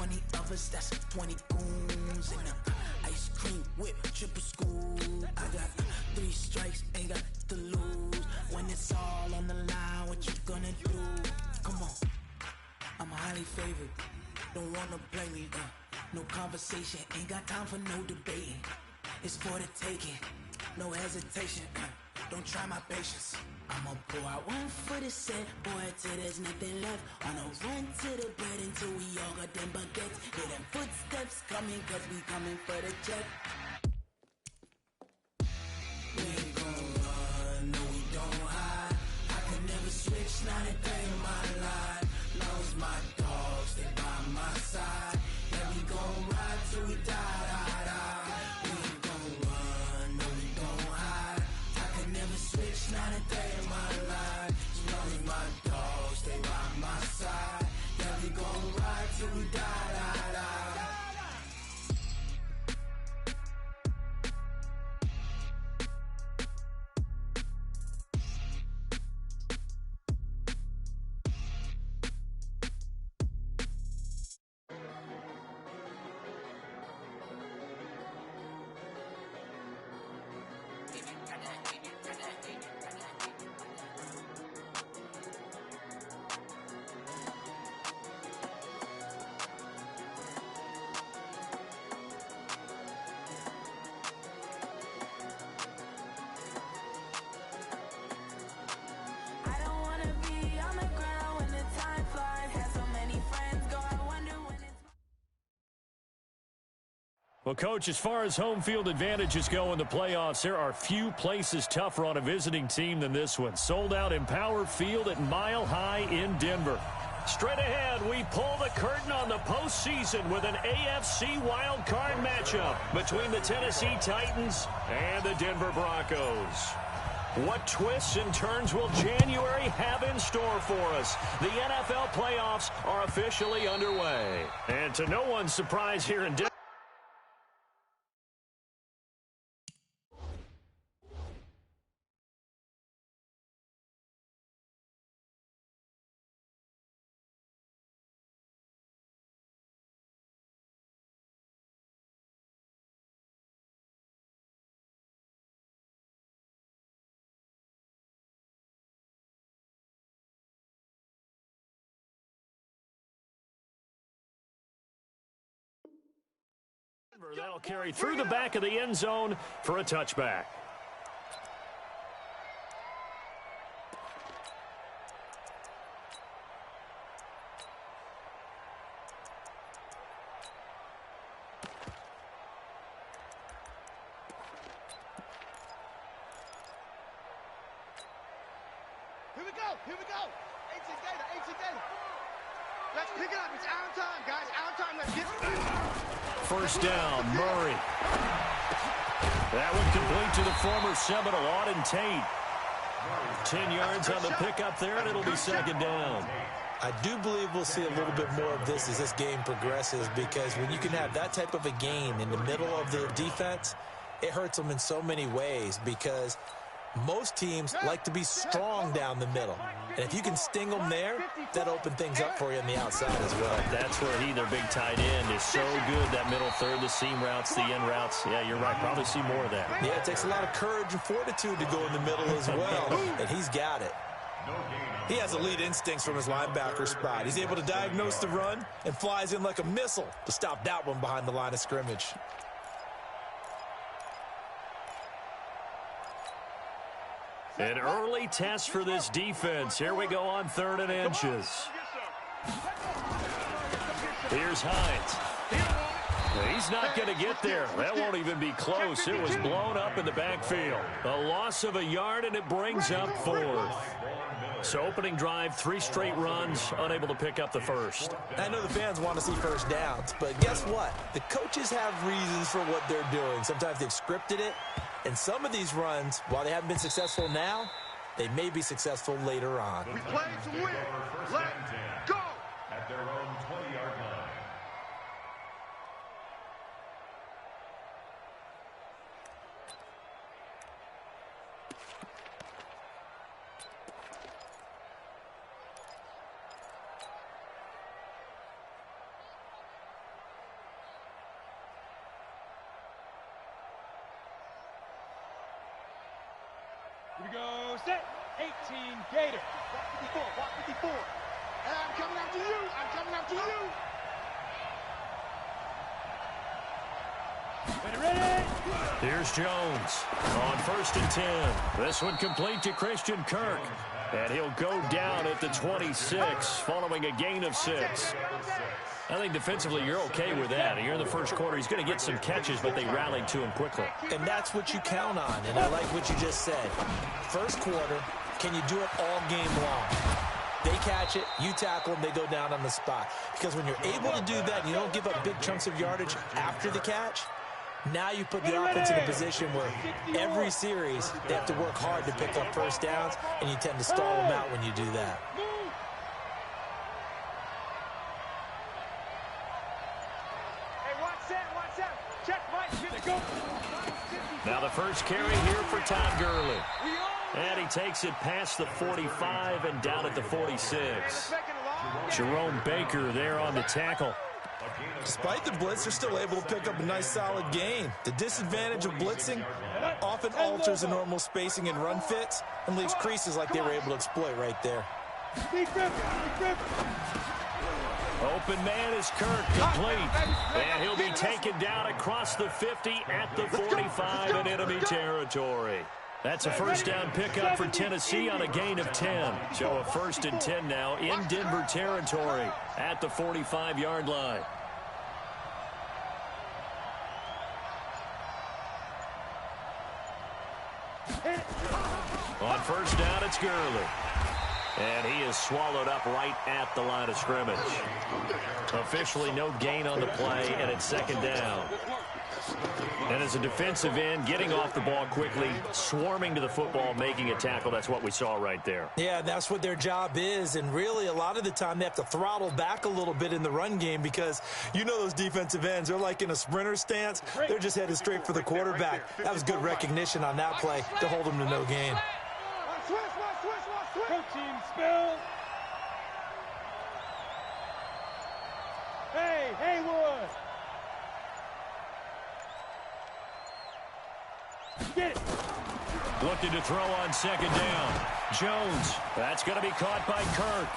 20 of us, that's 20 goons. And ice cream whip, triple scoop. I got 3 strikes, ain't got to lose. When it's all on the line, what you gonna do? Come on, I'm highly favored. Don't wanna play me, no conversation, ain't got time for no debating. It's for the taking, no hesitation, don't try my patience. I'ma pour out one for the set, boy, till there's nothing left. On a run to the bread until we all got them baguettes. Hear them footsteps coming, cause we coming for the check. We ain't gon' run, no we don't hide. I can never switch, not a day in my life. Love's my dogs, they by my side. Yeah, we gon' ride till we die, die, die. We ain't gon' run, no we don't hide. I can never switch, not a day in my life. As long as my dogs, they by my side. Yeah, we gon' ride till we die, die, die. Well, Coach, as far as home field advantages go in the playoffs, there are few places tougher on a visiting team than this one. Sold out Empower Field at Mile High in Denver. Straight ahead, we pull the curtain on the postseason with an AFC wildcard matchup between the Tennessee Titans and the Denver Broncos. What twists and turns will January have in store for us? The NFL playoffs are officially underway. And to no one's surprise here in Denver, that'll carry through the back of the end zone for a touchback. Here we go. 18 data. Let's pick it up. It's our time, guys. Our time. Let's get it. First down, Murray. That one complete to the former Seminole, Auden Tate. 10 yards on the pickup there, and it'll be second down. I do believe we'll see a little bit more of this as this game progresses, because when you can have that type of a gain in the middle of the defense, it hurts them in so many ways, because most teams like to be strong down the middle. And if you can sting them there, that opens things up for you on the outside as well. That's where their big tight end, is so good, that middle third, the seam routes, the end routes. Yeah, you're right. Probably see more of that. Yeah, it takes a lot of courage and fortitude to go in the middle as well, and he's got it. He has elite instincts from his linebacker spot. He's able to diagnose the run and flies in like a missile to stop that one behind the line of scrimmage. An early test for this defense. Here we go on 3rd and inches. Here's Hines. He's not going to get there. That won't even be close. It was blown up in the backfield. A loss of a yard, and it brings up 4th. So opening drive, 3 straight runs, unable to pick up the first. I know the fans want to see first downs, but guess what? The coaches have reasons for what they're doing. Sometimes they've scripted it, and some of these runs, while they haven't been successful now, they may be successful later on. We play to win. Let's go! At their own 20-yard line. we go, set. 18 Gator. Block 54. And I'm coming after you. I'm coming after you. Ready? Here's Jones on 1st and 10. This one complete to Christian Kirk. And he'll go down at the 26 following a gain of 6. I think defensively you're okay with that. Here in the first quarter, he's going to get some catches, but they rallied to him quickly. And that's what you count on, and I like what you just said. First quarter, can you do it all game long? They catch it, you tackle them, they go down on the spot. Because when you're able to do that and you don't give up big chunks of yardage after the catch, now you put the offense in a position where every series they have to work hard to pick up first downs, and you tend to stall them out when you do that. Now the first carry here for Todd Gurley. And he takes it past the 45 and down at the 46. Jerome Baker there on the tackle. Despite the blitz, they're still able to pick up a nice solid gain. The disadvantage of blitzing often alters the normal spacing and run fits and leaves creases like they were able to exploit right there. Open man is Kirk, complete. And he'll be taken down across the 50 at the 45 in enemy territory. That's a first down pickup for Tennessee on a gain of 10. So a 1st and 10 now in Denver territory at the 45-yard line. On first down, it's Gurley. And he is swallowed up right at the line of scrimmage. Officially no gain on the play, and it's 2nd down. And as a defensive end, getting off the ball quickly, swarming to the football, making a tackle, that's what we saw right there. Yeah, that's what their job is, and really a lot of the time they have to throttle back a little bit in the run game because you know those defensive ends, they're like in a sprinter stance. They're just headed straight for the quarterback. That was good recognition on that play to hold them to no gain. Protein spill. Hey, Haywood. Get it. Looking to throw on 2nd down. Jones. That's going to be caught by Kirk.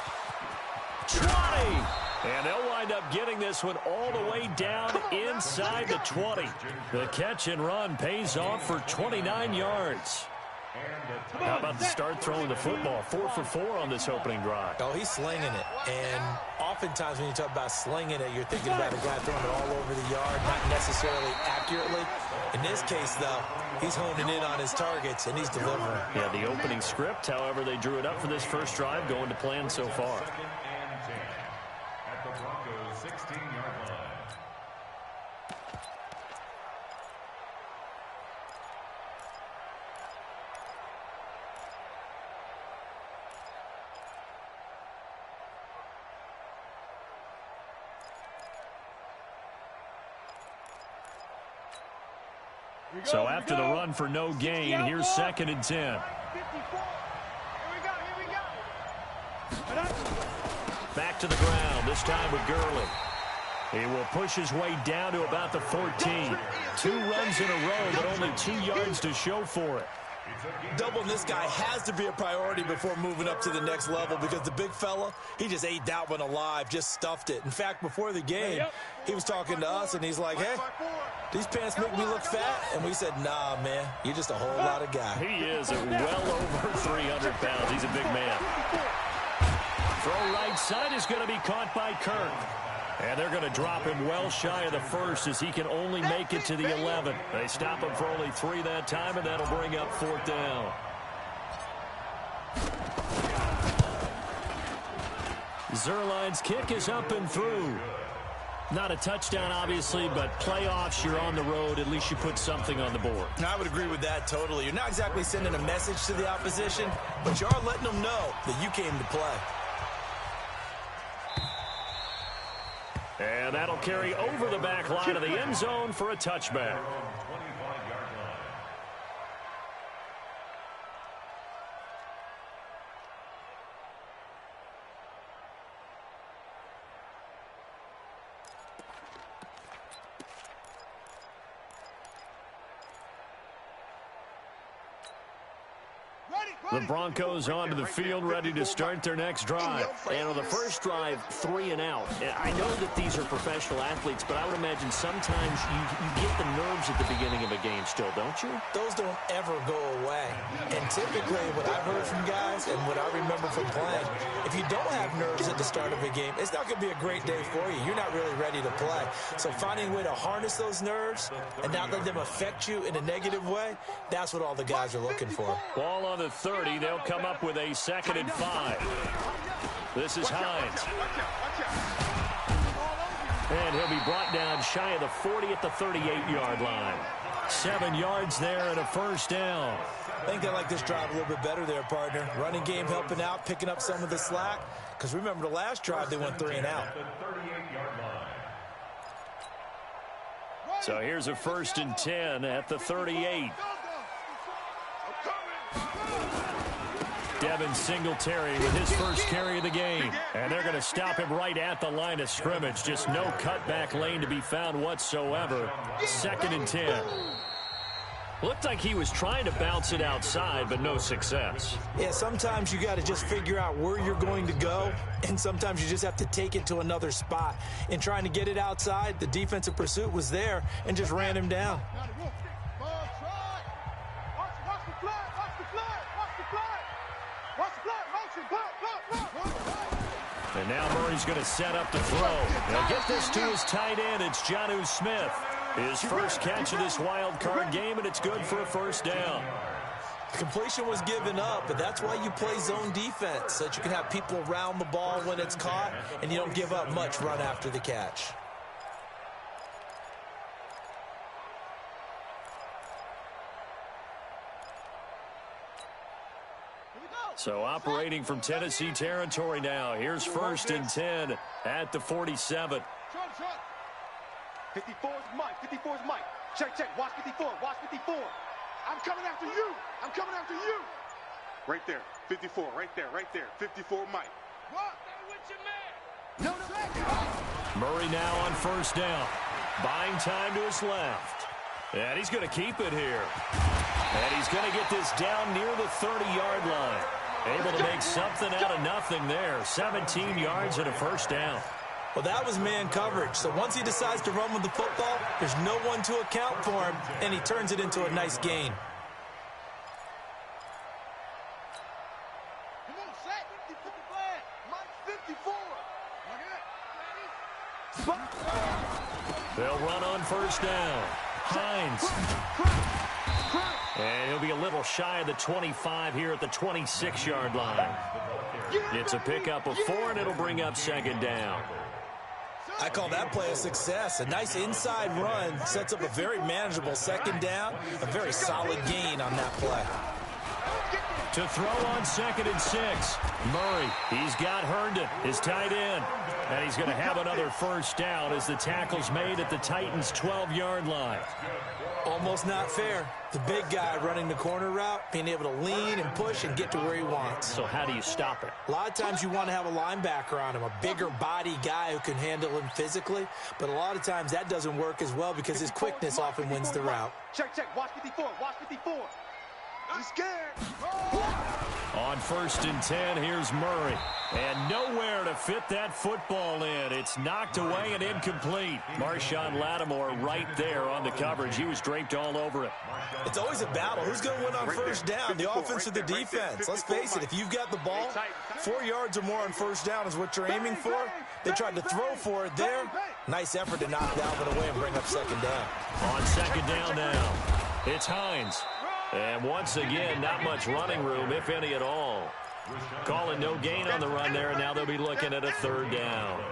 20. And they'll wind up getting this one all the way down inside the 20. The catch and run pays off for 29 yards. How about the start throwing the football? 4 for 4 on this opening drive. Oh, he's slinging it. And oftentimes when you talk about slinging it, you're thinking about a guy throwing it all over the yard, not necessarily accurately. In this case, though, he's honing in on his targets, and he's delivering. Yeah, the opening script, however, they drew it up for this first drive, going to plan so far. 2nd and 10 at the Broncos' 16-yard line. So after the run for no gain, here's 2nd and 10. 54. Here we go. Back to the ground, this time with Gurley. He will push his way down to about the 14. 2 runs in a row, but only 2 yards to show for it. Doubling this guy has to be a priority before moving up to the next level because the big fella, he just ate that one alive, just stuffed it. In fact, before the game, he was talking to us, and he's like, hey, these pants make me look fat. And we said, nah, man, you're just a whole lot of guy. He is well over 300 pounds. He's a big man. Throw right side is going to be caught by Kirk. And they're going to drop him well shy of the 1st as he can only make it to the 11. They stop him for only 3 that time, and that'll bring up 4th down. Zuerlein's kick is up and through. Not a touchdown, obviously, but playoffs, you're on the road. At least you put something on the board. I would agree with that totally. You're not exactly sending a message to the opposition, but you are letting them know that you came to play. And that'll carry over the back line of the end zone for a touchback. The Broncos onto the field, ready to start their next drive. And on the first drive, 3 and out. I know that these are professional athletes, but I would imagine sometimes you get the nerves at the beginning of a game still, don't you? Those don't ever go away. And typically what I've heard from guys and what I remember from playing, if you don't have nerves at the start of a game, it's not going to be a great day for you. You're not really ready to play. So finding a way to harness those nerves and not let them affect you in a negative way, that's what all the guys are looking for. Ball on the 30. They'll come up with a 2nd and 5. This is Hines. And he'll be brought down shy of the 40 at the 38-yard line. 7 yards there and a first down. I think they like this drive a little bit better there, partner. Running game helping out, picking up some of the slack. Because remember the last drive, they went 3 and out. So here's a 1st and 10 at the 38. Devin Singletary with his first carry of the game. And they're going to stop him right at the line of scrimmage. Just no cutback lane to be found whatsoever. 2nd and 10. Looked like he was trying to bounce it outside, but no success. Yeah, sometimes you got to just figure out where you're going to go, and sometimes you just have to take it to another spot. In trying to get it outside, the defensive pursuit was there and just ran him down. And now Murray's going to set up the throw. He'll get this to his tight end. It's Jonnu Smith. His first catch of this wild card game, and it's good for a first down. The completion was given up, but that's why you play zone defense, so that you can have people around the ball when it's caught, and you don't give up much run after the catch. So operating from Tennessee territory now. Here's 1st and 10 at the 47. 54 is Mike. 54 is Mike. Check, check. Watch 54. Watch 54. I'm coming after you. I'm coming after you. Right there. 54. Right there. Right there. 54 Mike. What? Stay with your man. No. Murray now on 1st down. Buying time to his left. And he's going to keep it here. And he's going to get this down near the 30-yard line. Able to make something out of nothing there. 17 yards and a first down. Well, that was man coverage. So once he decides to run with the football, there's no one to account for him, and he turns it into a nice gain. Come on, Shaq. 50 flag. Mike 54. They'll run on 1st down. Hines. And he'll be a little shy of the 25 here at the 26-yard line. It's a pickup of 4, and it'll bring up 2nd down. I call that play a success. A nice inside run sets up a very manageable 2nd down, a very solid gain on that play. To throw on 2nd and 6. Murray, he's got Herndon, his tight end. And he's going to have another first down as the tackle's made at the Titans' 12-yard line. Almost not fair. The big guy running the corner route, being able to lean and push and get to where he wants. So how do you stop it? A lot of times you want to have a linebacker on him, a bigger body guy who can handle him physically. But a lot of times that doesn't work as well because his quickness often wins the route. Check, check. Watch 54. Watch 54. He's scared. On 1st and 10, here's Murray. And nowhere to fit that football in. It's knocked away and incomplete. Marshawn Lattimore right there on the coverage. He was draped all over it. It's always a battle. Who's going to win on 1st down, the offense or the defense? Let's face it, if you've got the ball, 4 yards or more on 1st down is what you're aiming for. They tried to throw for it there. Nice effort to knock Dalvin away and bring up 2nd down. On 2nd down now, it's Hines. And once again, not much running room, if any at all. Calling no gain on the run there, and now they'll be looking at a 3rd down.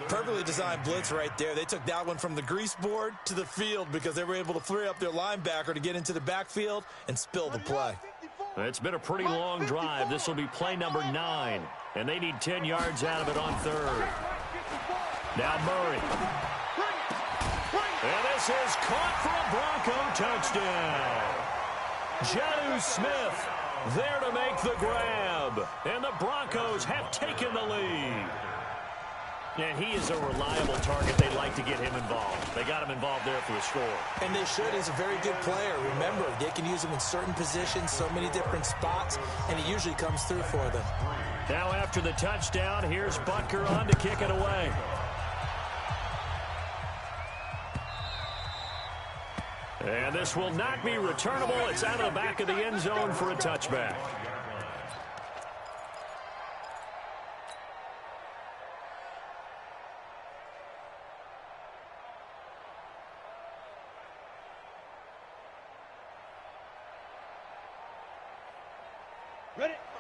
Perfectly designed blitz right there. They took that one from the grease board to the field because they were able to free up their linebacker to get into the backfield and spill the play. It's been a pretty long drive. This will be play number 9, and they need 10 yards out of it on 3rd. Now Murray. And this is caught for a Bronco touchdown. Jonnu Smith there to make the grab. And the Broncos have taken the lead. And he is a reliable target. They'd like to get him involved. They they got him involved there for the score. And they should. He's a very good player. Remember, they can use him in certain positions, so many different spots, and he usually comes through for them. Now after the touchdown, here's Butker on to kick it away. And this will not be returnable. It's out of the back of the end zone for a touchback.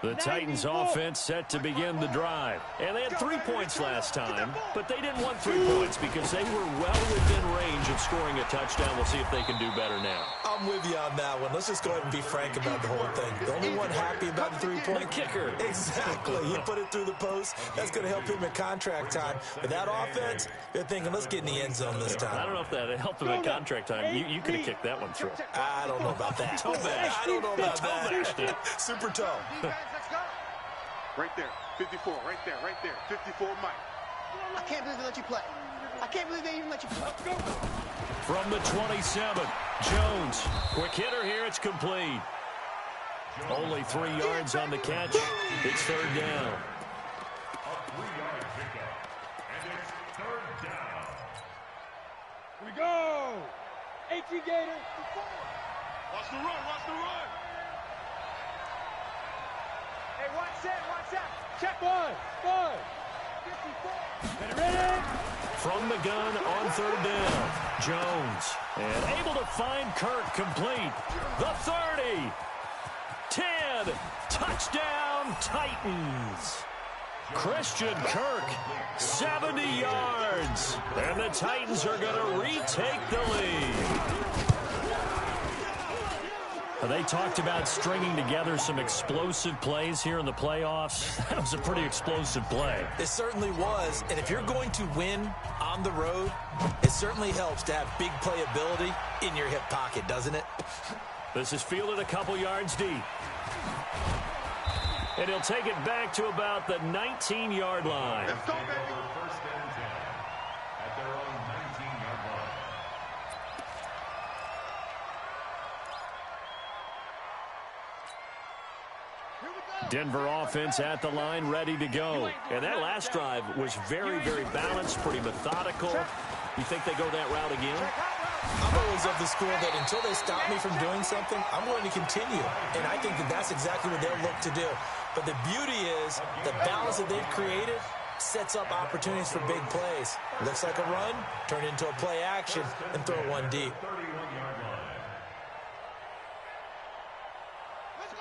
The Titans offense set to begin the drive. And they had 3 points last time, but they didn't want 3 points because they were well within range of scoring a touchdown. We'll see if they can do better now. I'm with you on that one. Let's just go ahead and be frank about the whole thing. The only one happy about the 3-point? The kicker. Exactly. He put it through the post. That's going to help him at contract time. But that offense, they're thinking, let's get in the end zone this time. I don't know if that helped him at contract time. You could have kicked that one through. I don't know about that. Toe bash. I don't know about that. Super toe. Right there, 54, right there, 54 Mike. I can't believe they let you play. I can't believe they even let you play. From the 27, Jones. Quick hitter here, it's complete. Only 3 yards on the catch. It's third down. A 3-yard pickup, and it's third down. Here we go. A.T. Gator. Watch the run, watch the run. Hey, watch that. Check 1. 54. Get it ready. From the gun on third down, Jones. And able to find Kirk complete. The 30. 10. Touchdown, Titans. Christian Kirk, 70 yards. And the Titans are going to retake the lead. They talked about stringing together some explosive plays here in the playoffs. That was a pretty explosive play. It certainly was. And if you're going to win on the road, it certainly helps to have big playability in your hip pocket, doesn't it? This is fielded a couple yards deep. And he'll take it back to about the 19-yard line. Let's go, baby. First and 10 at their own 19-yard line. Denver offense at the line, ready to go. And that last drive was very, very balanced, pretty methodical. You think they go that route again? I'm always of the school that until they stop me from doing something, I'm going to continue. And I think that that's exactly what they'll look to do. But the beauty is the balance that they've created sets up opportunities for big plays. Looks like a run, turn into a play action, and throw one deep.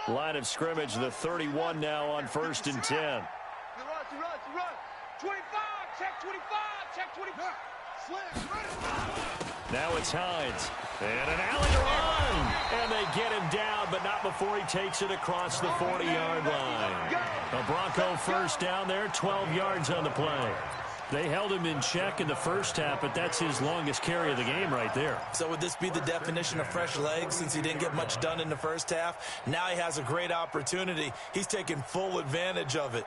Line of scrimmage, the 31 now on first and 10. Run. 25, check 25, check 25. Now it's Hines. And an alley run. And they get him down, but not before he takes it across the 40-yard line. A Bronco first down there, 12 yards on the play. They held him in check in the first half, but that's his longest carry of the game right there. So would this be the definition of fresh legs since he didn't get much done in the first half? Now he has a great opportunity. He's taking full advantage of it.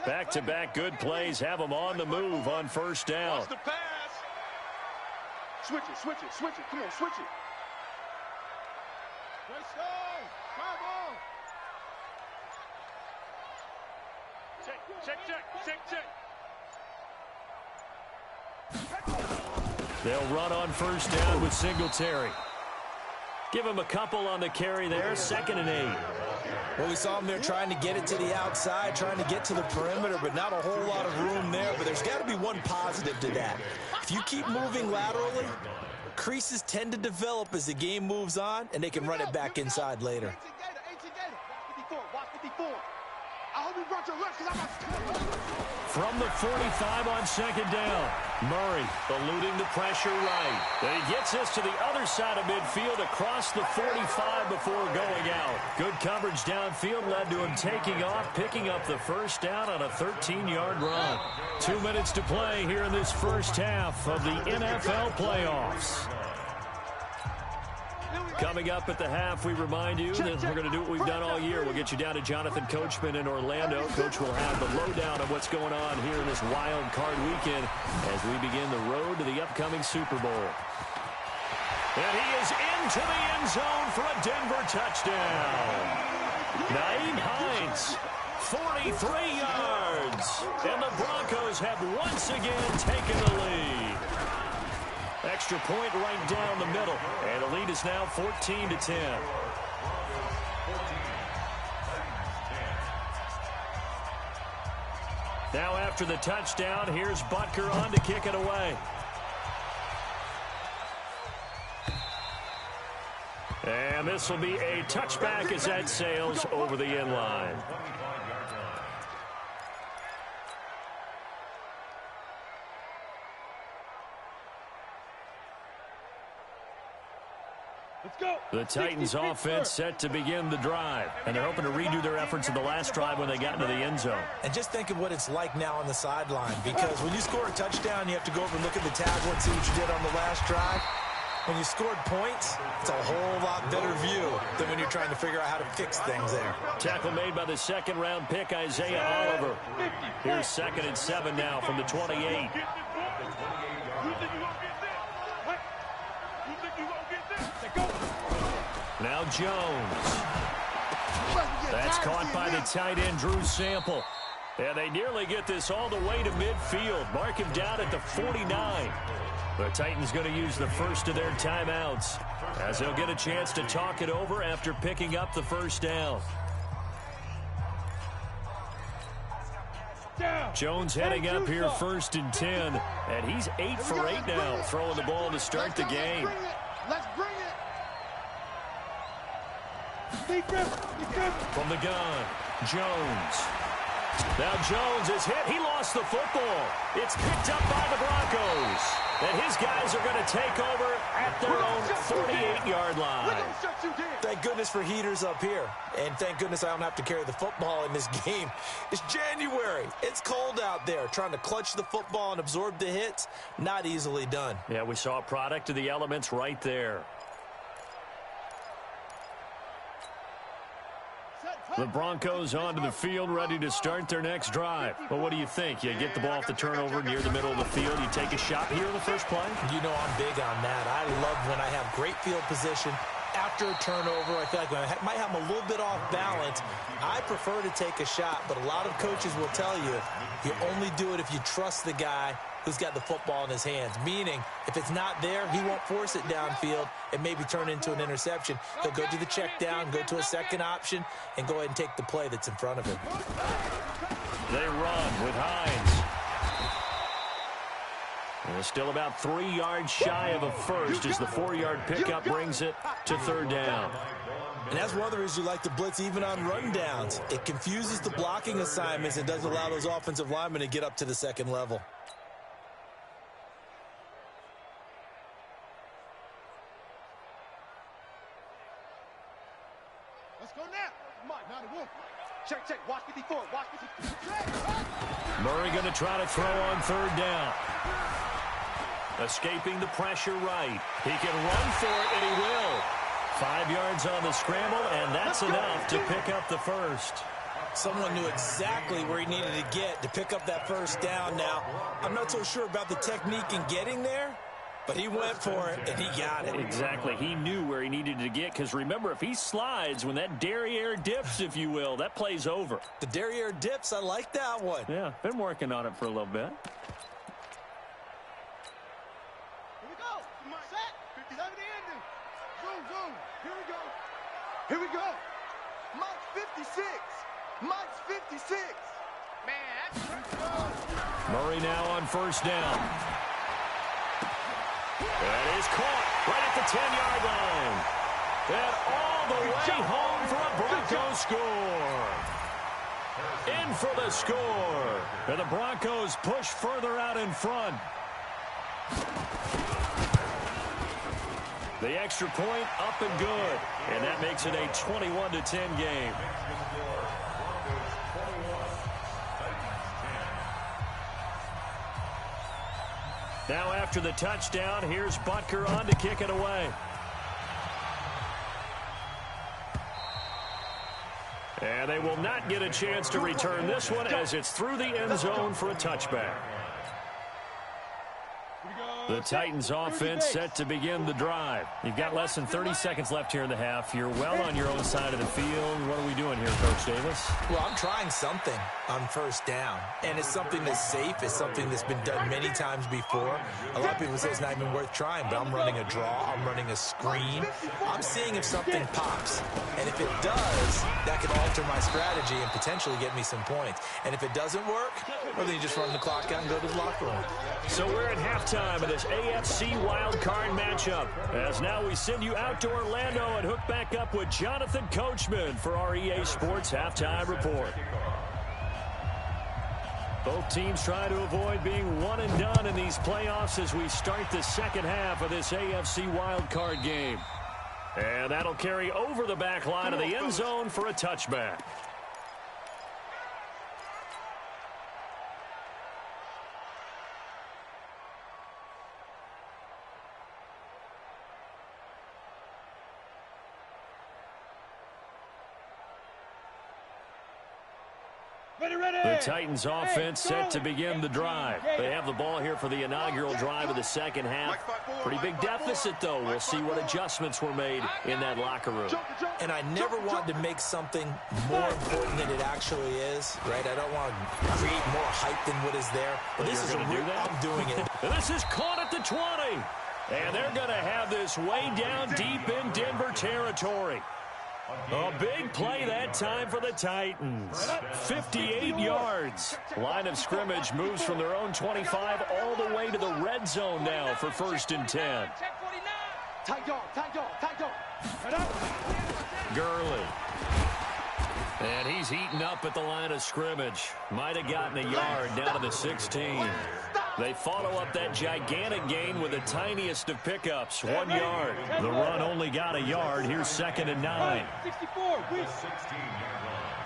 Back-to-back good plays have him on the move on first down. Watch the pass. Switch it. Come on, switch it. Let's go. Check. They'll run on first down with Singletary. Give him a couple on the carry there, 2nd and 8. Well, we saw him there trying to get it to the outside, trying to get to the perimeter, but not a whole lot of room there. But there's got to be one positive to that. If you keep moving laterally, creases tend to develop as the game moves on, and they can run it back inside later. watch 54. I hope you brought your left because I'm not... From the 45 on 2nd down, Murray eluding the pressure right. Then he gets this to the other side of midfield across the 45 before going out. Good coverage downfield led to him taking off, picking up the first down on a 13-yard run. 2 minutes to play here in this first half of the NFL playoffs. Coming up at the half, we remind you that we're going to do what we've done all year. We'll get you down to Jonathan Coachman in Orlando. Coach will have the lowdown of what's going on here in this wild card weekend as we begin the road to the upcoming Super Bowl. And he is into the end zone for a Denver touchdown. Nyheim Hines, 43 yards. And the Broncos have once again taken the lead. Extra point right down the middle. And the lead is now 14-10. Now after the touchdown, here's Butker on to kick it away. And this will be a touchback as that sails over the end line. The Titans offense set to begin the drive, and they're hoping to redo their efforts in the last drive when they got into the end zone. And just think of what it's like now on the sideline, because when you score a touchdown, you have to go over and look at the tablet and see what you did on the last drive. When you scored points, it's a whole lot better view than when you're trying to figure out how to fix things there. Tackle made by the second-round pick, Isaiah Oliver. Here's 2nd and 7 now from the 28. Now Jones. That's caught by the tight end, Drew Sample. And they nearly get this all the way to midfield. Mark him down at the 49. The Titans going to use the first of their timeouts as they'll get a chance to talk it over after picking up the first down. Jones heading up here 1st and 10. And he's 8 for 8 now, throwing the ball to start the game. Let's bring it. From the gun, Jones. Now Jones is hit. He lost the football. It's picked up by the Broncos. And his guys are going to take over at their own 48-yard line. Thank goodness for heaters up here. And thank goodness I don't have to carry the football in this game. It's January. It's cold out there. Trying to clutch the football and absorb the hits, not easily done. Yeah, we saw a product of the elements right there. The Broncos onto the field, ready to start their next drive. Well, what do you think? You get the ball off the turnover near the middle of the field. You take a shot here in the first play? You know I'm big on that. I love when I have great field position. After a turnover, I feel like I might have them a little bit off balance. I prefer to take a shot, but a lot of coaches will tell you, you only do it if you trust the guy who's got the football in his hands. Meaning, if it's not there, he won't force it downfield and maybe turn into an interception. He'll go to the check down, go to a second option, and go ahead and take the play that's in front of him. They run with Hines. And it's still about 3 yards shy of a first as the 4-yard pickup brings it to 3rd down. And that's one of the reasons you like to blitz even on rundowns. It confuses the blocking assignments and doesn't allow those offensive linemen to get up to the second level. Let's go now. Mike, not a wolf. Check, check. Watch 54. Watch 54. Murray going to try to throw on 3rd down. Escaping the pressure right. He can run for it, and he will. 5 yards on the scramble, and that's enough to pick up the first. Someone knew exactly where he needed to get to pick up that first down. Now, I'm not so sure about the technique in getting there, but he went for it, and he got it. Exactly. He knew where he needed to get, because remember, if he slides, when that derriere dips, if you will, that play's over. The derriere dips, I like that one. Yeah, been working on it for a little bit. Here we go. Mike's 56. Mike's 56. Man, Murray now on 1st down. That is caught right at the 10-yard line. And all the way home for a Broncos score. In for the score. And the Broncos push further out in front. The extra point up and good. And that makes it a 21-10 game. Now after the touchdown, here's Butker on to kick it away. And they will not get a chance to return this one as it's through the end zone for a touchback. The Titans offense set to begin the drive. You've got less than 30 seconds left here in the half. You're well on your own side of the field. What are we doing here, Coach Davis? Well, I'm trying something on first down, and it's something that's safe. It's something that's been done many times before. A lot of people say it's not even worth trying, but I'm running a draw. I'm running a screen. I'm seeing if something pops, and if it does, that could alter my strategy and potentially get me some points. And if it doesn't work, well, then you just run the clock out and go to the locker room. So we're at halftime of this AFC wildcard matchup. As now we send you out to Orlando and hook back up with Jonathan Coachman for our EA Sports Halftime Report. Both teams try to avoid being one and done in these playoffs as we start the second half of this AFC wildcard game. And that'll carry over the back line of the end zone for a touchback. The Titans offense set to begin the drive. They have the ball here for the inaugural drive of the second half. Pretty big deficit, though. We'll see what adjustments were made in that locker room. And I never wanted to make something more important than it actually is, right? I don't want to create more hype than what is there. But this is I'm doing it. And this is caught at the 20. And they're going to have this way down deep in Denver territory. A big play that time for the Titans. 58 yards. Line of scrimmage moves from their own 25 all the way to the red zone now for 1st and 10. Tight dog. Gurley. And he's heating up at the line of scrimmage. Might have gotten a yard down to the 16. They follow up that gigantic gain with the tiniest of pickups, 1 yard. The run only got a yard. Here's 2nd and 9. 64. He's coming.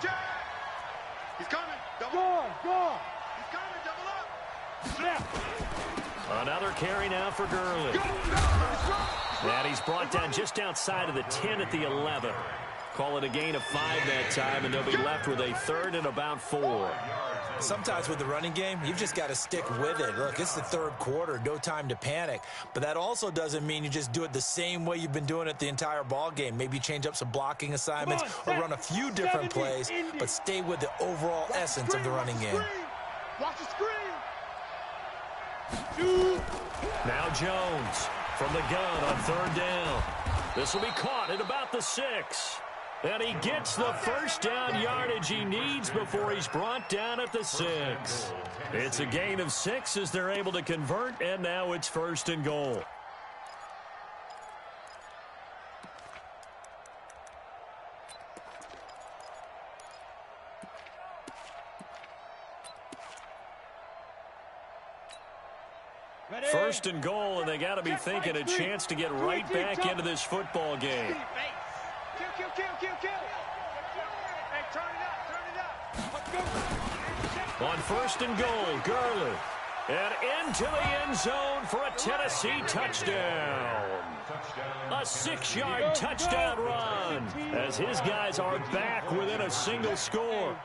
Go. He's coming. Double up. Another carry now for Gurley. And he's brought down just outside of the 10 at the 11. Call it a gain of 5 that time, and they'll be left with a 3rd and about 4. Sometimes with the running game, you've just got to stick with it. Look, it's the 3rd quarter, no time to panic. But that also doesn't mean you just do it the same way you've been doing it the entire ball game. Maybe change up some blocking assignments or run a few different plays, but stay with the overall essence of the running game. Watch the screen. Now Jones from the gun on 3rd down. This will be caught at about the 6. And he gets the first down yardage he needs before he's brought down at the 6. It's a gain of 6 as they're able to convert, and now it's 1st and goal. First and goal, and they got to be thinking a chance to get right back into this football game. Kill. Hey, turn it up. Let's go. On 1st and goal, Gurley. And into the end zone for a Tennessee touchdown. A 6-yard touchdown run as his guys are back within a single score.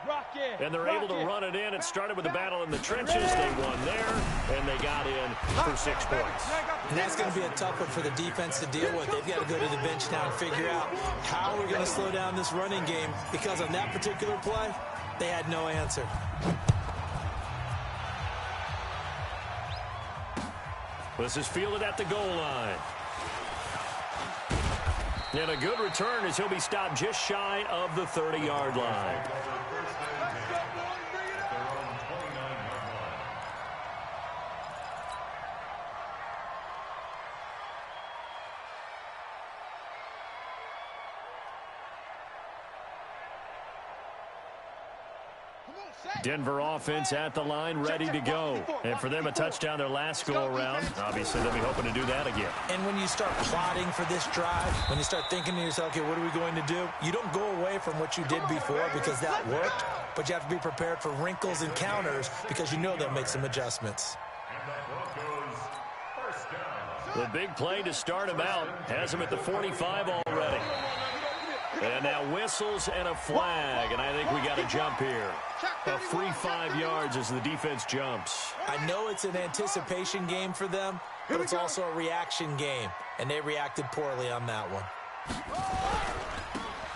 And they're able to run it in. It started with a battle in the trenches. They won there, and they got in for 6 points. And that's going to be a tough one for the defense to deal with. They've got to go to the bench now and figure out how we're going to slow down this running game, because on that particular play, they had no answer. This is fielded at the goal line. And a good return as he'll be stopped just shy of the 30-yard line. Denver offense at the line, ready to go. And for them, a touchdown their last go-around. Obviously, they'll be hoping to do that again. And when you start plotting for this drive, when you start thinking to yourself, okay, what are we going to do? You don't go away from what you did before because that worked, but you have to be prepared for wrinkles and counters because you know they'll make some adjustments. The big play to start him out has him at the 45 already. And now whistles and a flag, and I think we got a jump here. A free 5 yards as the defense jumps. I know it's an anticipation game for them, but it's also a reaction game, and they reacted poorly on that one.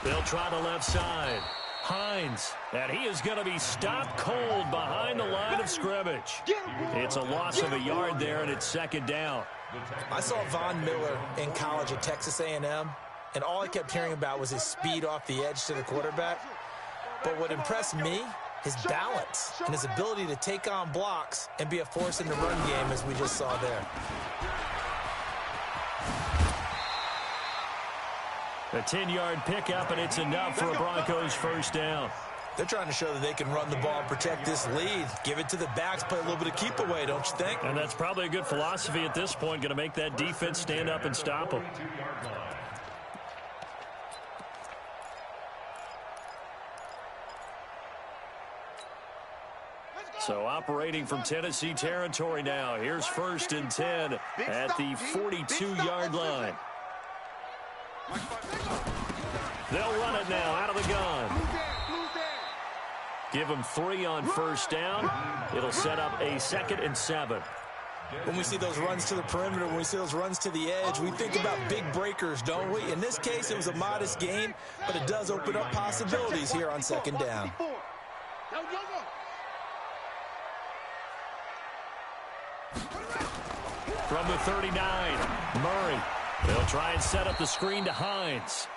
They'll try the left side. Hines, and he is going to be stopped cold behind the line of scrimmage. It's a loss of a yard there, and it's second down. I saw Von Miller in college at Texas A&M, and all I kept hearing about was his speed off the edge to the quarterback. But what impressed me, his balance and his ability to take on blocks and be a force in the run game, as we just saw there. A 10-yard pickup, and it's enough for a Broncos first down. They're trying to show that they can run the ball and protect this lead. Give it to the backs, play a little bit of keep away, don't you think? And that's probably a good philosophy at this point, going to make that defense stand up and stop them. So operating from Tennessee territory now. Here's 1st and 10 at the 42-yard line. They'll run it now out of the gun. Give them 3 on first down. It'll set up a 2nd and 7. When we see those runs to the perimeter, when we see those runs to the edge, we think about big breakers, don't we? In this case, it was a modest game, but it does open up possibilities here on 2nd down. From the 39, Murray. They'll try and set up the screen to Hines.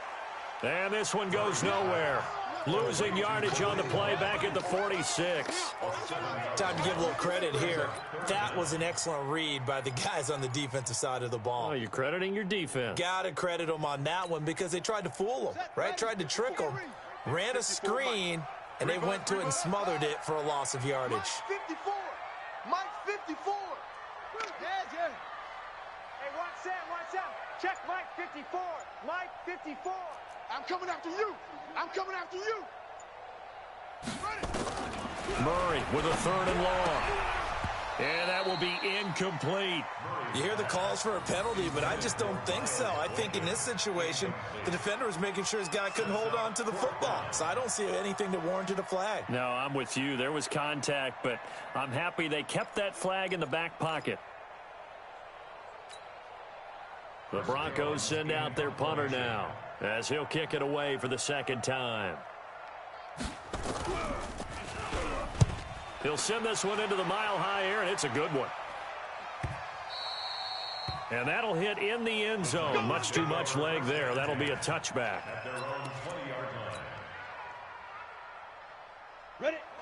And this one goes nowhere. Losing yardage on the play back at the 46. Time to give a little credit here. That was an excellent read by the guys on the defensive side of the ball. Oh, you're crediting your defense. Got to credit them on that one because they tried to fool them, right? Tried to trick them. Ran a screen, and they went to it and smothered it for a loss of yardage. 54. Mike 54. Hey, watch out. Check Mike 54. Mike 54. I'm coming after you. I'm coming after you. Murray with a 3rd and long. And that will be incomplete. You hear the calls for a penalty, but I just don't think so. I think in this situation, the defender was making sure his guy couldn't hold on to the football. So I don't see anything that warranted a flag. No, I'm with you. There was contact, but I'm happy they kept that flag in the back pocket. The Broncos send out their punter now, as he'll kick it away for the 2nd time. He'll send this one into the mile-high air, and it's a good one. And that'll hit in the end zone. Much too much leg there. That'll be a touchback.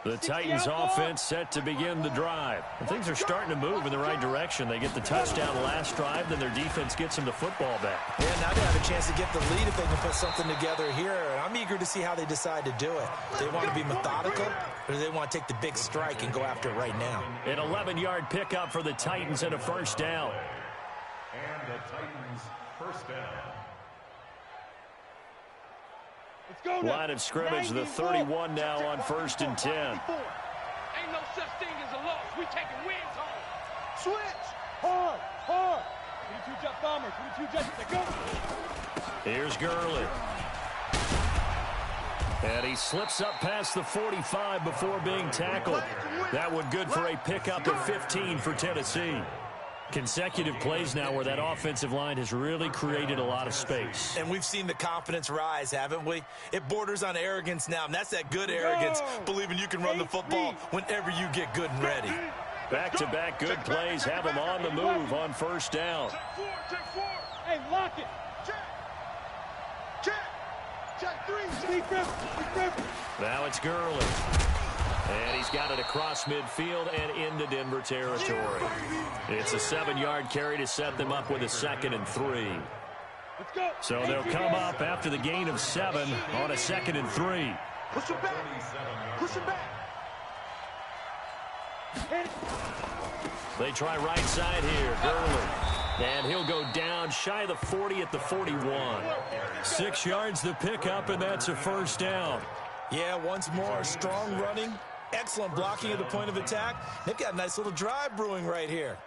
The Titans offense set to begin the drive. And things are starting to move in the right direction. They get the touchdown last drive, then their defense gets them the football back. Yeah, now they have a chance to get the lead if they can put something together here. And I'm eager to see how they decide to do it. They want to be methodical, or do they want to take the big strike and go after it right now? An 11-yard pickup for the Titans and a first down. And the Titans first down. Line of scrimmage, the 31 now on 1st and 10. Ain't no such thing as a loss. We taking wins home. Switch. Hard. 22 jump bombers. 22 jumps. They go. Here's Gurley. And he slips up past the 45 before being tackled. That one good for a pickup of 15 for Tennessee. Consecutive plays now where that offensive line has really created a lot of space. And we've seen the confidence rise, haven't we? It borders on arrogance now, and that's that good arrogance, believing you can run the football whenever you get good and ready. Back-to-back good plays have them on the move on first down. Check four. Hey, lock it. Check 3. Now it's Gurley. And he's got it across midfield and into Denver territory. It's a 7-yard carry to set them up with a 2nd and 3. So they'll come up after the gain of 7 on a 2nd and 3. Push him back. Push him back. They try right side here. Gurley. And he'll go down shy of the 40 at the 41. 6 yards the pickup, and that's a first down. Yeah, once more, strong running. Excellent blocking at the point of attack. They've got a nice little drive brewing right here.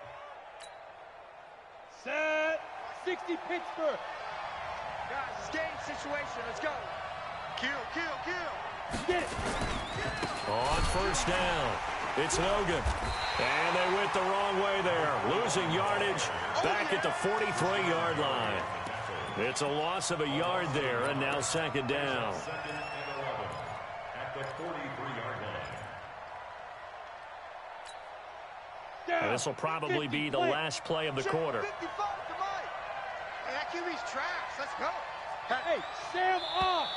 Set. 60 Pittsburgh. Guys, it's game situation. Let's go. Kill, kill, kill. Get it. On first down, it's Hogan. And they went the wrong way there. Losing yardage back at the 43-yard line. It's a loss of a yard there, and now second down. Second and 11 at the 43-yard line. And this will probably be the last play of the quarter. 55 to Mike. Hey, that QB's tracks. Let's go. Hey, Sam off.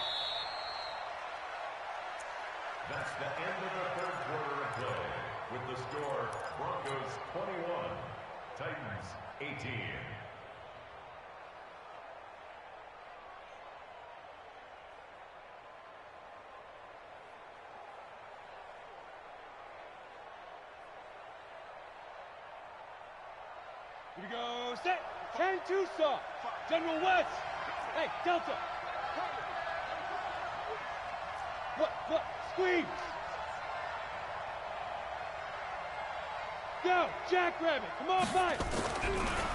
That's the end of the third quarter of play. With the score, Broncos 21, Titans 18. Here we go. Set. 10-2 saw. General West. Hey, Delta. What? Squeeze. Go. Jackrabbit. Come on, fight.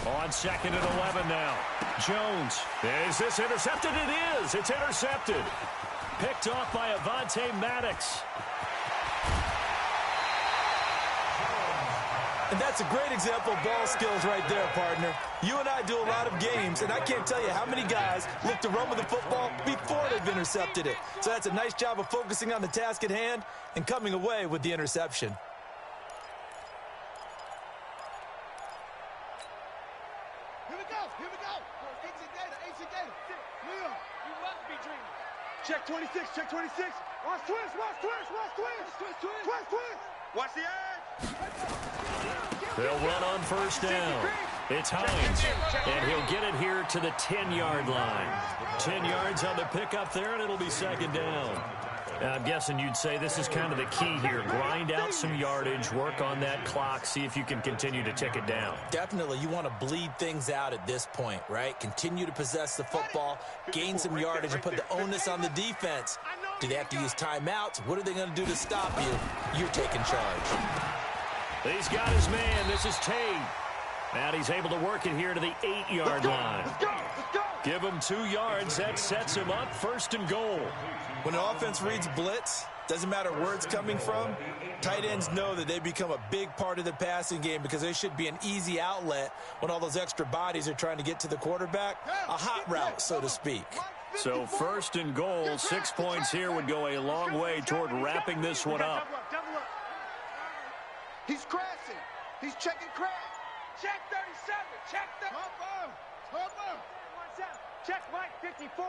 On second and 11 now. Jones. Is this intercepted? It is. It's intercepted. Picked off by Avonte Maddox. And that's a great example of ball skills right there, partner. You and I do a lot of games, and I can't tell you how many guys look to run with the football before they've intercepted it. So that's a nice job of focusing on the task at hand and coming away with the interception. Here we go. AC Data. Leo. You must be dreaming. Check 26, check 26. Watch twist. Watch the edge. They'll run on first down. It's Hines, and he'll get it here to the 10-yard line. 10 yards on the pickup there, and it'll be second down. I'm guessing you'd say this is kind of the key here. Grind out some yardage, work on that clock, see if you can continue to tick it down. Definitely, you want to bleed things out at this point, right? Continue to possess the football, gain some yardage, and put the onus on the defense. Do they have to use timeouts? What are they going to do to stop you? You're taking charge. He's got his man. This is Tate. And he's able to work it here to the 8-yard line. Let's go. Give him 2 yards. That sets him up first and goal. When an offense reads blitz, doesn't matter where it's coming from, tight ends know that they become a big part of the passing game because they should be an easy outlet when all those extra bodies are trying to get to the quarterback. A hot route, so to speak. So first and goal, 6 points here would go a long way toward wrapping this one up. Double up. He's crashing. He's checking crash. Check 37. Check the. Check Mike 54.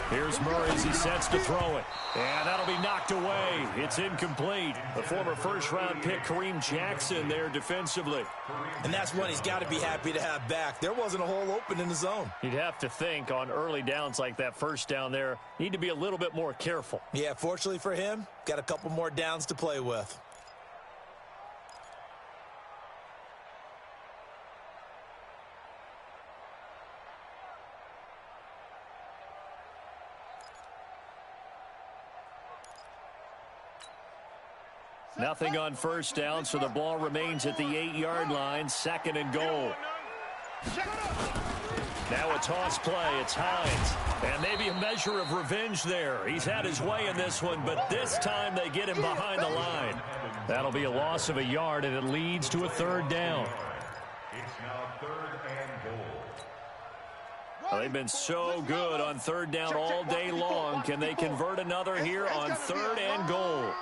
Here's Murray as he sets to throw it. And that'll be knocked away. It's incomplete. The former first-round pick, Kareem Jackson, there defensively. And that's one he's got to be happy to have back. There wasn't a hole open in the zone. You'd have to think on early downs like that first down there, need to be a little bit more careful. Yeah, fortunately for him, got a couple more downs to play with. Nothing on first down, so the ball remains at the 8-yard line, second and goal. Now a toss play. It's Hines. And maybe a measure of revenge there. He's had his way in this one, but this time they get him behind the line. That'll be a loss of a yard, and it leads to a third down. It's now third and goal. Well, they've been so good on third down all day long. Can they convert another here on third and goal?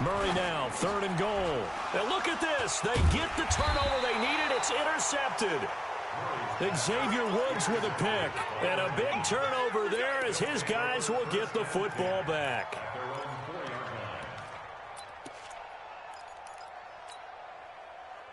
Murray now, third and goal. And look at this. They get the turnover they needed. It's intercepted. Xavier Woods with a pick. And a big turnover there as his guys will get the football back.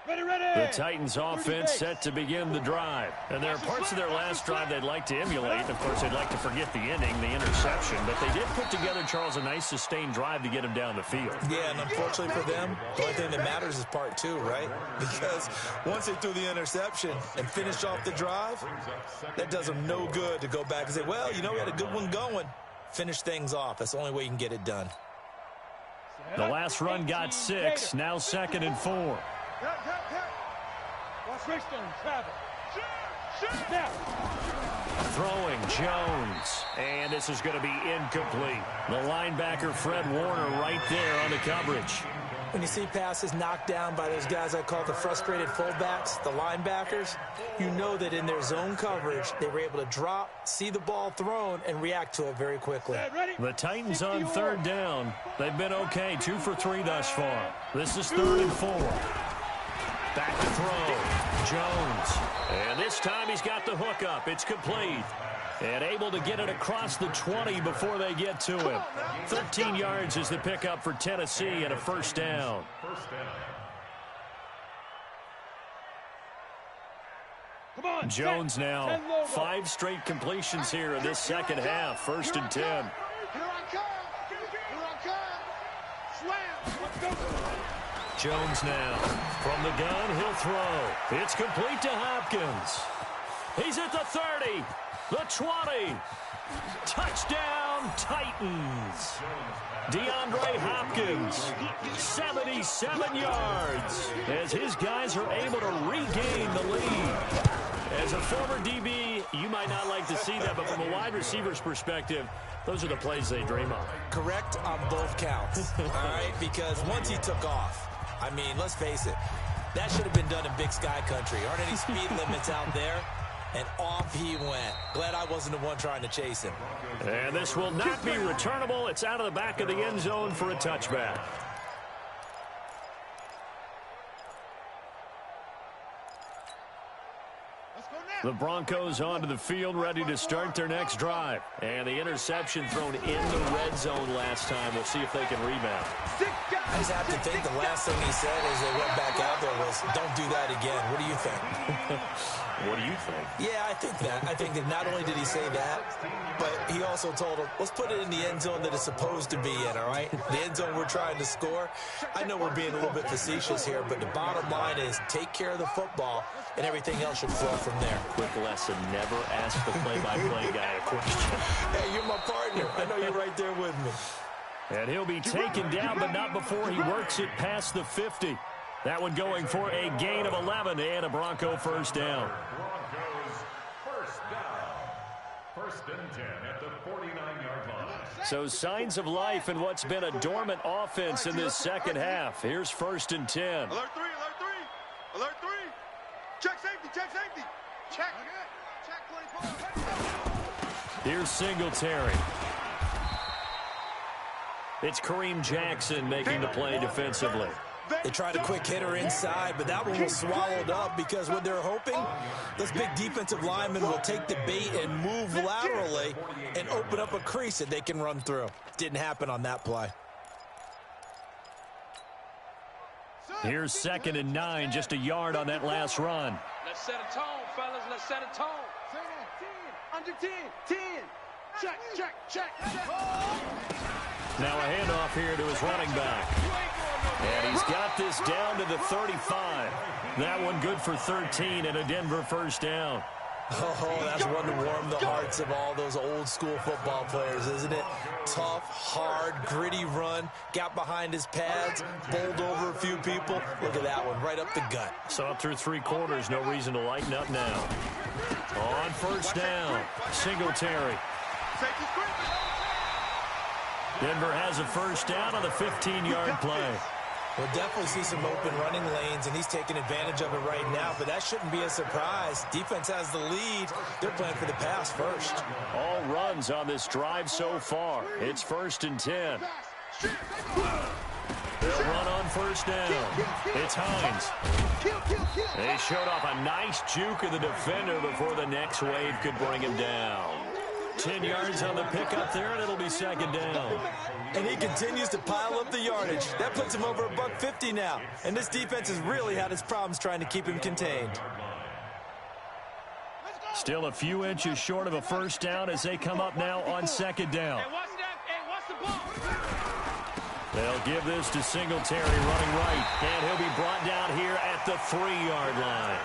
The Titans offense set to begin the drive. And there are parts of their last drive they'd like to emulate. Of course, they'd like to forget the ending, the interception. But they did put together, Charles, a nice sustained drive to get him down the field. Yeah, and unfortunately for them, the only thing that matters is part 2, right? Because once they threw the interception and finished off the drive, that does them no good to go back and say, well, you know, we had a good one going. Finish things off. That's the only way you can get it done. The last run got 6. Now second and 4. Watch Richardson travel. Throwing Jones. And this is going to be incomplete. The linebacker, Fred Warner, right there on the coverage. When you see passes knocked down by those guys I call the frustrated fullbacks, the linebackers, you know that in their zone coverage, they were able to drop, see the ball thrown, and react to it very quickly. The Titans on third down. They've been okay, 2 for 3 thus far. This is 3rd and 4. Back to throw. Jones. And this time he's got the hook up. It's complete. And able to get it across the 20 before they get to him. 13 yards is the pickup for Tennessee and a first down. Jones now 5 straight completions here in this second half. 1st and 10. Here I come. Here I come. Slam. Jones now from the gun. He'll throw. It's complete to Hopkins. He's at the 30. The 20. Touchdown, Titans. DeAndre Hopkins, 77 yards, as his guys are able to regain the lead. As a former DB, you might not like to see that, but from a wide receiver's perspective, those are the plays they dream of. Correct on both counts, all right? Because once he took off, I mean, let's face it, that should have been done in Big Sky Country. Aren't any speed limits out there? And off he went. Glad I wasn't the one trying to chase him. And this will not be returnable. It's out of the back of the end zone for a touchback. The Broncos onto the field, ready to start their next drive. And the interception thrown in the red zone last time. We'll see if they can rebound. I just have to think the last thing he said as they went back out there was, don't do that again. What do you think? What do you think? Yeah, I think that. I think that not only did he say that, but he also told him, let's put it in the end zone that it's supposed to be in, all right? The end zone we're trying to score. I know we're being a little bit facetious here, but the bottom line is take care of the football, and everything else should flow from there. Quick lesson, never ask the play-by-play guy a question. Hey, you're my partner. I know you're right there with me. And he'll be taken down, but not before he works it past the 50. That one going for a gain of 11 and a Bronco first down. Broncos first down. 1st and 10 at the 49-yard line. So signs of life in what's been a dormant offense in this second half. Here's 1st and 10. Alert 3, alert 3. Alert 3. Check safety, check safety. Check. Check 24. Here's Singletary. It's Kareem Jackson making the play defensively. They tried a quick hitter inside, but that one was swallowed up because what they're hoping, those big defensive linemen will take the bait and move laterally and open up a crease that they can run through. Didn't happen on that play. Here's 2nd and 9, just a yard on that last run. Let's set a tone, fellas. Let's set a tone. 10, under 10, 10. Check, check, check, check. Now a handoff here to his running back. And he's got this down to the 35. That one good for 13 and a Denver first down. Oh, that's one to warm the hearts of all those old school football players, isn't it? Tough, hard, gritty run. Got behind his pads, bowled over a few people. Look at that one, right up the gut. Saw it through 3 quarters. No reason to lighten up now. On first down, Singletary. Denver has a first down on the 15-yard play. We'll definitely see some open running lanes, and he's taking advantage of it right now, but that shouldn't be a surprise. Defense has the lead. They're playing for the pass first. All runs on this drive so far. It's 1st and 10. They'll run on first down. It's Hines. They showed off a nice juke of the defender before the next wave could bring him down. 10 yards on the pickup there, and it'll be 2nd down. And he continues to pile up the yardage. That puts him over $150 now. And this defense has really had its problems trying to keep him contained. Still a few inches short of a first down as they come up now on 2nd down. Hey, watch that. Hey, watch the ball. They'll give this to Singletary running right. And he'll be brought down here at the 3-yard line.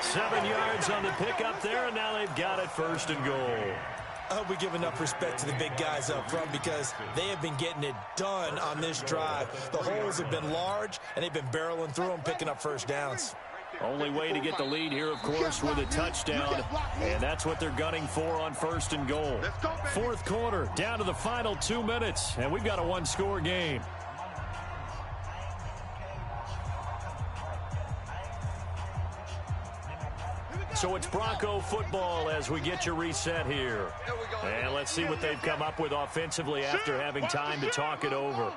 7 yards on the pickup there, and now they've got it 1st and goal. I hope we give enough respect to the big guys up front because they have been getting it done on this drive. The holes have been large, and they've been barreling through them, picking up first downs. Only way to get the lead here, of course, with a touchdown, and that's what they're gunning for on 1st and goal. Fourth quarter, down to the final 2 minutes, and we've got a one-score game. So it's Bronco football as we get you reset here. And let's see what they've come up with offensively after having time to talk it over.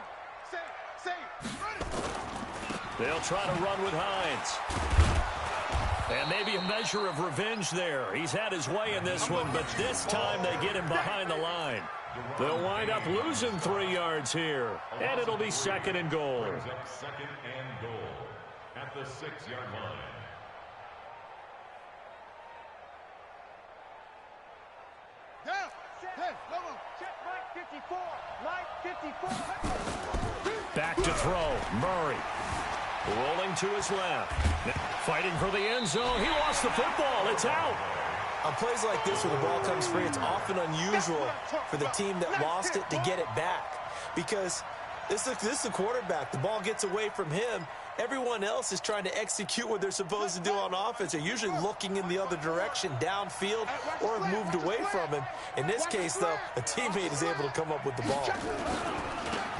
They'll try to run with Hines. And maybe a measure of revenge there. He's had his way in this one, but this time they get him behind the line. They'll wind up losing 3 yards here, and it'll be 2nd and goal. 2nd and goal at the 6-yard line. Back to throw. Murray rolling to his left. Fighting for the end zone. He lost the football. It's out. On plays like this where the ball comes free, it's often unusual for the team that lost it to get it back. Because this is the quarterback. The ball gets away from him. Everyone else is trying to execute what they're supposed to do on offense. They're usually looking in the other direction, downfield, or have moved away from him. In this case, though, a teammate is able to come up with the ball.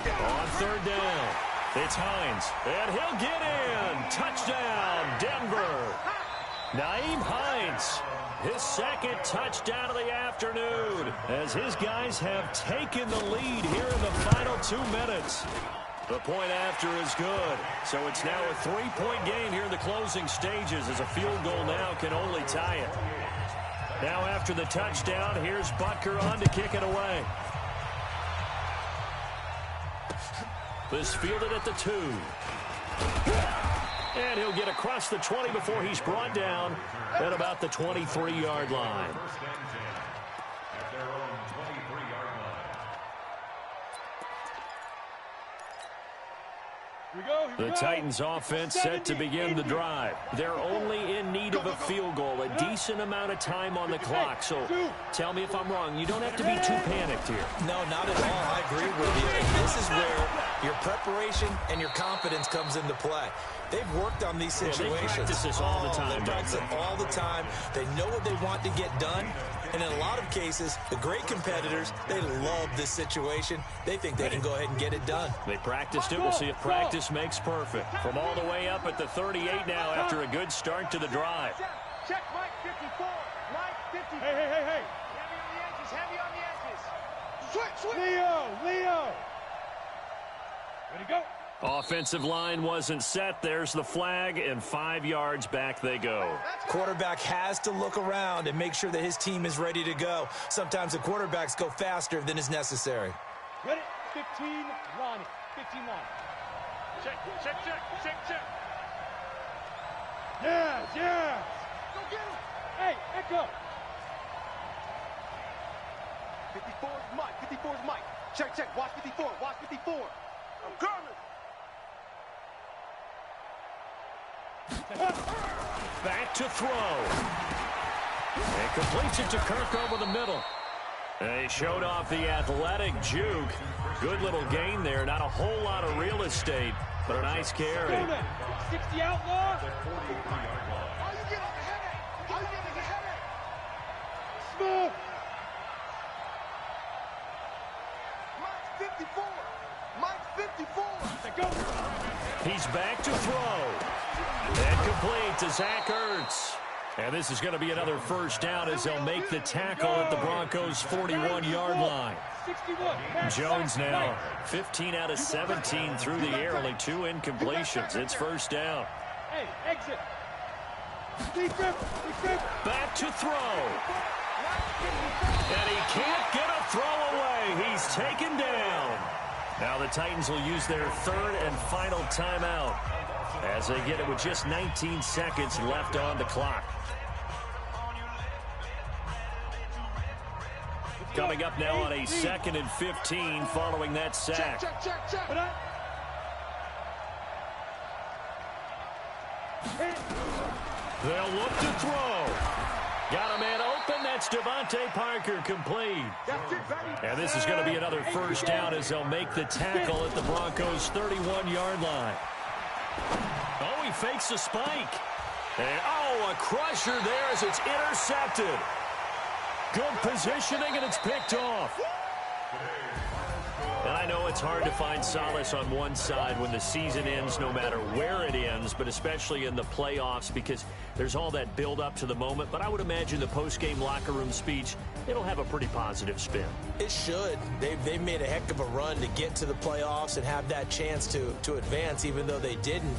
On 3rd down, it's Hines, and he'll get in. Touchdown, Denver. Nyheim Hines, his 2nd touchdown of the afternoon, as his guys have taken the lead here in the final 2 minutes. The point after is good, so it's now a 3-point game here in the closing stages, as a field goal now can only tie it. Now after the touchdown, here's Butker on to kick it away. This fielded at the 2. And he'll get across the 20 before he's brought down at about the 23-yard line. At their own 23-yard line. The Titans offense set to begin the drive. They're only in need of a field goal, a decent amount of time on the clock. So tell me if I'm wrong. You don't have to be too panicked here. No, not at all. I agree with you. And this is where your preparation and your confidence comes into play. They've worked on these situations. They practice this all the time. They practice it all the time. They know what they want to get done. And in a lot of cases, the great competitors, they love this situation. They think they can go ahead and get it done. They practiced it. We'll see if practice makes perfect. From all the way up at the 38 now after a good start to the drive. Check Mike 54. Mike 50. Hey. Heavy on the edges. Heavy on the edges. Switch. Leo. Ready to go. Offensive line wasn't set. There's the flag, and 5 yards back they go. Quarterback has to look around and make sure that his team is ready to go. Sometimes the quarterbacks go faster than is necessary. Ready? 15, Lonnie. 15 line. Check. Yes. Go get him. Hey, Echo. 54 is Mike. 54 is Mike. Check. Watch 54. I'm coming. Back to throw. And completes it to Kirk over the middle. They showed off the athletic juke. Good little gain there. Not a whole lot of real estate, but a nice carry. 60 outlaw. How you getting a headache? Smooth. Mike 54. Let go. He's back to throw. And complete to Zach Ertz. And this is going to be another first down as they'll make the tackle at the Broncos' 41-yard line. 61. Jones now 15 out of 17 through the air, only 2 incompletions. It's first down. Hey, exit. Back to throw. And he can't get a throw away. He's taken down. Now the Titans will use their 3rd and final timeout as they get it with just 19 seconds left on the clock. Coming up now on a 2nd and 15 following that sack. Check. They'll look to throw. Got a man open. That's Devontae Parker, complete. And this is going to be another first down as they'll make the tackle at the Broncos' 31-yard line. Oh, he fakes a spike. And, oh, a crusher there as it's intercepted. Good positioning, and it's picked off. And I know it's hard to find solace on one side when the season ends, no matter where it ends, but especially in the playoffs, because there's all that build up to the moment. But I would imagine the post-game locker room speech, it'll have a pretty positive spin. It should. They've made a heck of a run to get to the playoffs and have that chance to advance, even though they didn't.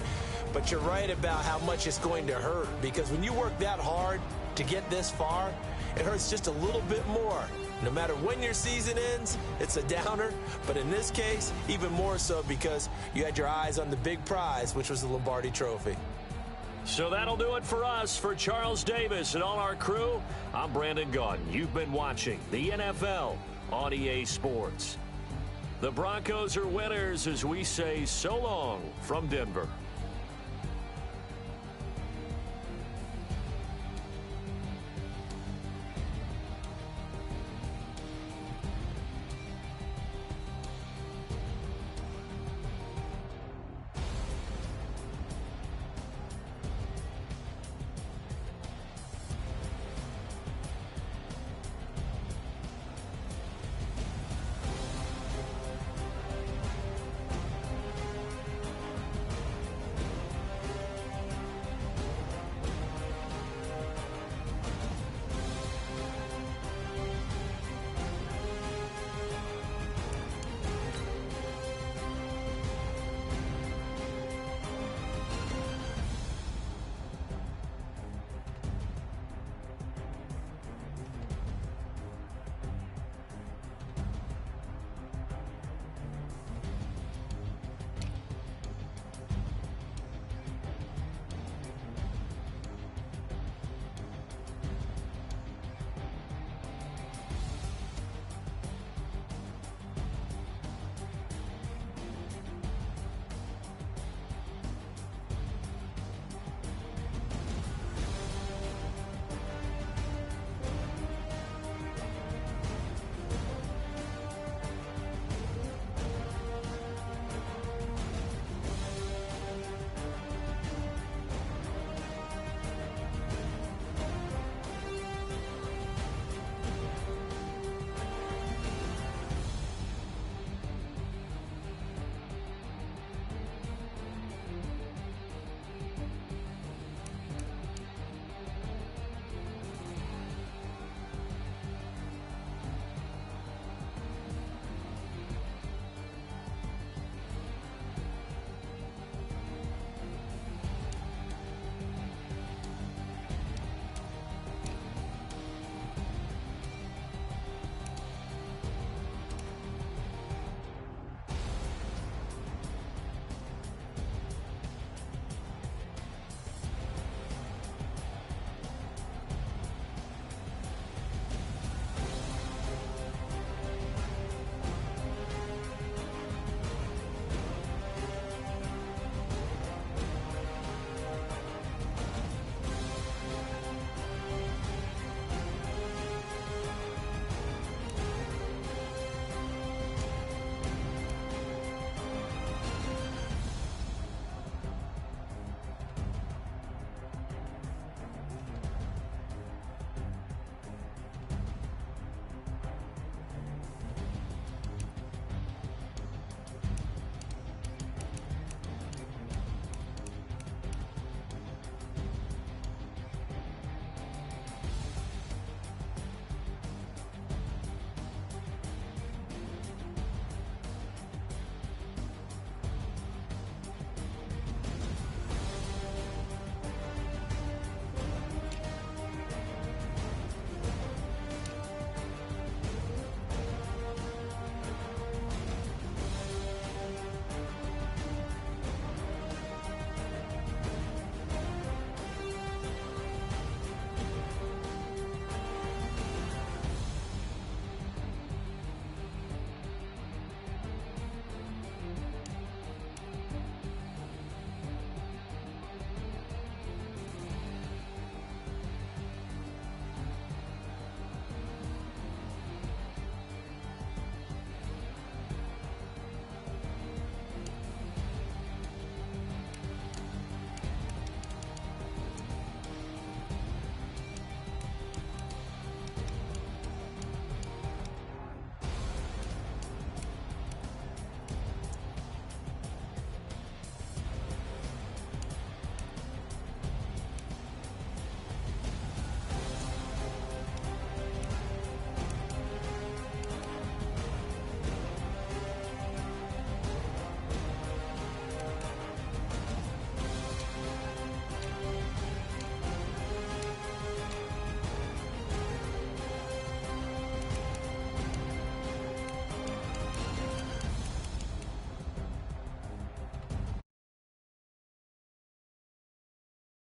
But you're right about how much it's going to hurt, because when you work that hard to get this far, it hurts just a little bit more. No matter when your season ends, it's a downer. But in this case, even more so because you had your eyes on the big prize, which was the Lombardi Trophy. So that'll do it for us. For Charles Davis and all our crew, I'm Brandon Gaudin. You've been watching the NFL on EA Sports. The Broncos are winners as we say so long from Denver.